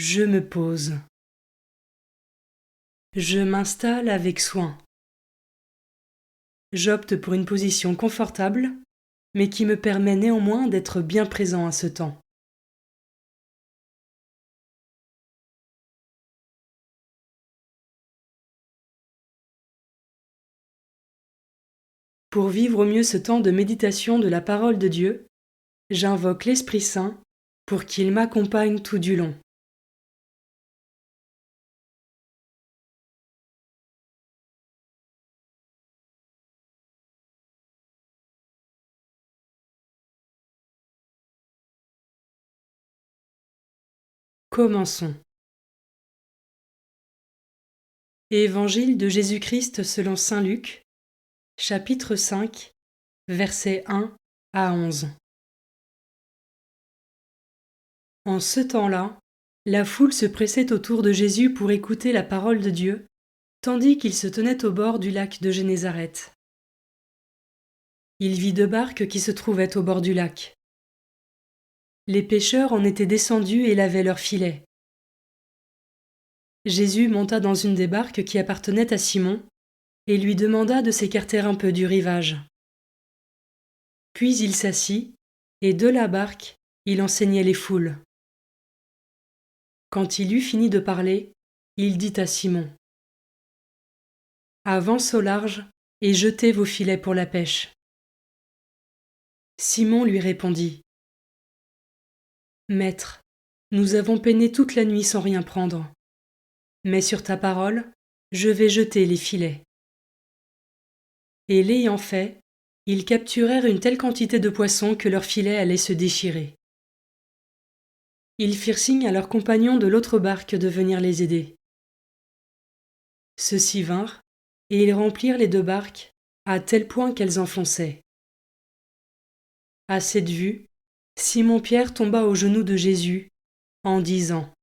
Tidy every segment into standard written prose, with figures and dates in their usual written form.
Je me pose. Je m'installe avec soin. J'opte pour une position confortable, mais qui me permet néanmoins d'être bien présent à ce temps. Pour vivre au mieux ce temps de méditation de la parole de Dieu, j'invoque l'Esprit Saint pour qu'il m'accompagne tout du long. Commençons. Évangile de Jésus-Christ selon saint Luc, chapitre 5, versets 1 à 11. En ce temps-là, la foule se pressait autour de Jésus pour écouter la parole de Dieu, tandis qu'il se tenait au bord du lac de Génézareth. Il vit 2 barques qui se trouvaient au bord du lac. Les pêcheurs en étaient descendus et lavaient leurs filets. Jésus monta dans une des barques qui appartenait à Simon et lui demanda de s'écarter un peu du rivage. Puis il s'assit, et de la barque, il enseignait les foules. Quand il eut fini de parler, il dit à Simon : « Avance au large et jetez vos filets pour la pêche. » Simon lui répondit : « Maître, nous avons peiné toute la nuit sans rien prendre. Mais sur ta parole, je vais jeter les filets. » Et l'ayant fait, ils capturèrent une telle quantité de poissons que leurs filets allaient se déchirer. Ils firent signe à leurs compagnons de l'autre barque de venir les aider. Ceux-ci vinrent, et ils remplirent les 2 barques, à tel point qu'elles enfonçaient. À cette vue, Simon-Pierre tomba aux genoux de Jésus, en disant :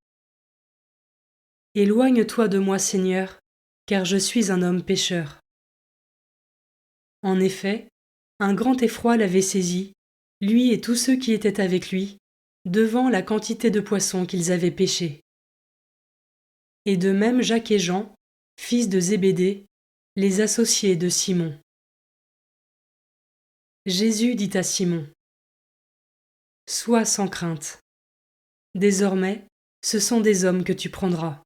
« Éloigne-toi de moi, Seigneur, car je suis un homme pécheur. » En effet, un grand effroi l'avait saisi, lui et tous ceux qui étaient avec lui, devant la quantité de poissons qu'ils avaient pêchés. Et de même Jacques et Jean, fils de Zébédée, les associés de Simon. Jésus dit à Simon : « Sois sans crainte. Désormais, ce sont des hommes que tu prendras. »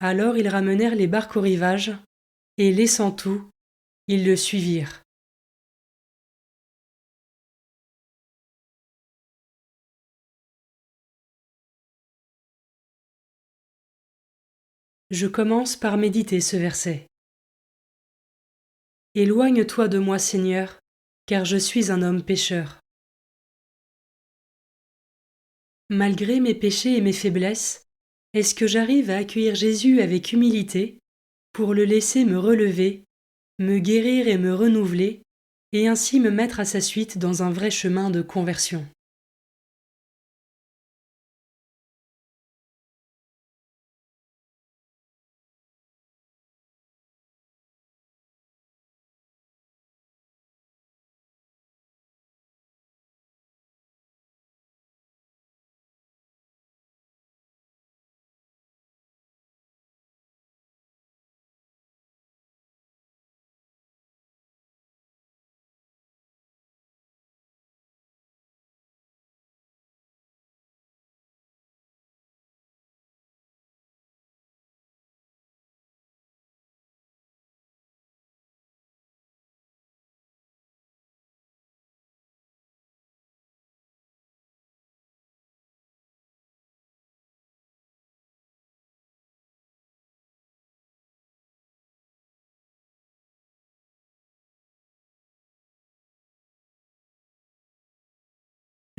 Alors ils ramenèrent les barques au rivage, et laissant tout, ils le suivirent. Je commence par méditer ce verset. Éloigne-toi de moi, Seigneur, car je suis un homme pécheur. Malgré mes péchés et mes faiblesses, est-ce que j'arrive à accueillir Jésus avec humilité pour le laisser me relever, me guérir et me renouveler, et ainsi me mettre à sa suite dans un vrai chemin de conversion?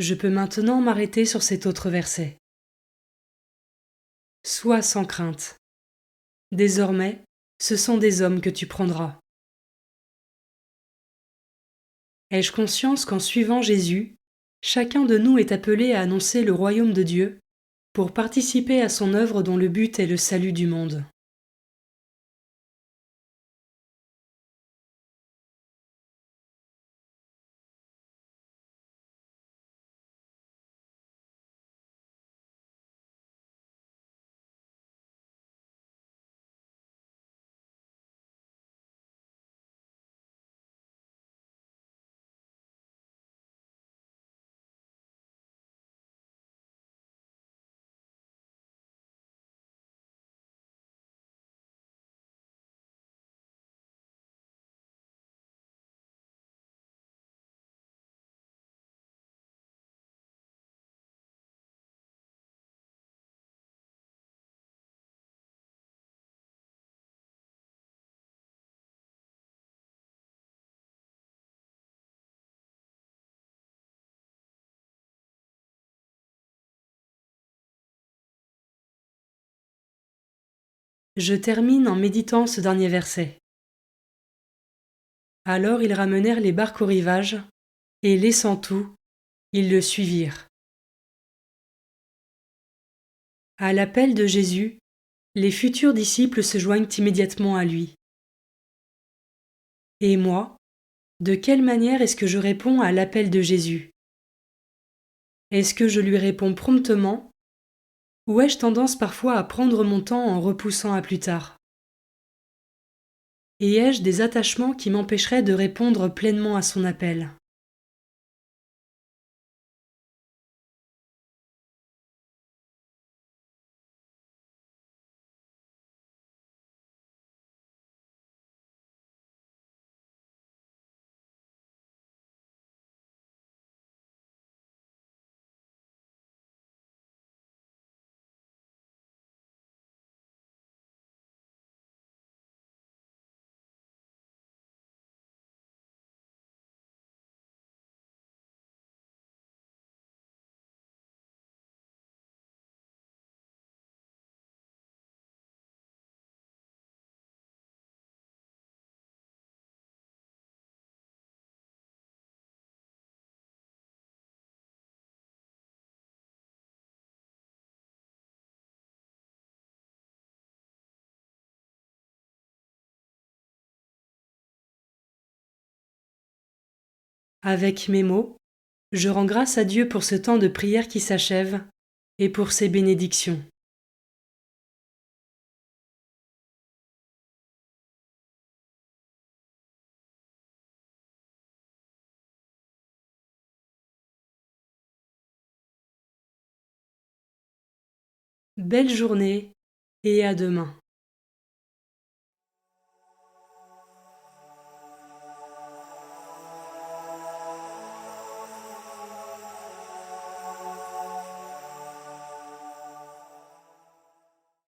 Je peux maintenant m'arrêter sur cet autre verset. Sois sans crainte. Désormais, ce sont des hommes que tu prendras. Ai-je conscience qu'en suivant Jésus, chacun de nous est appelé à annoncer le royaume de Dieu pour participer à son œuvre dont le but est le salut du monde? Je termine en méditant ce dernier verset. Alors ils ramenèrent les barques au rivage, et laissant tout, ils le suivirent. À l'appel de Jésus, les futurs disciples se joignent immédiatement à lui. Et moi, de quelle manière est-ce que je réponds à l'appel de Jésus? Est-ce que je lui réponds promptement, ou ai-je tendance parfois à prendre mon temps en repoussant à plus tard? Et ai-je des attachements qui m'empêcheraient de répondre pleinement à son appel? Avec mes mots, je rends grâce à Dieu pour ce temps de prière qui s'achève et pour ses bénédictions. Belle journée et à demain.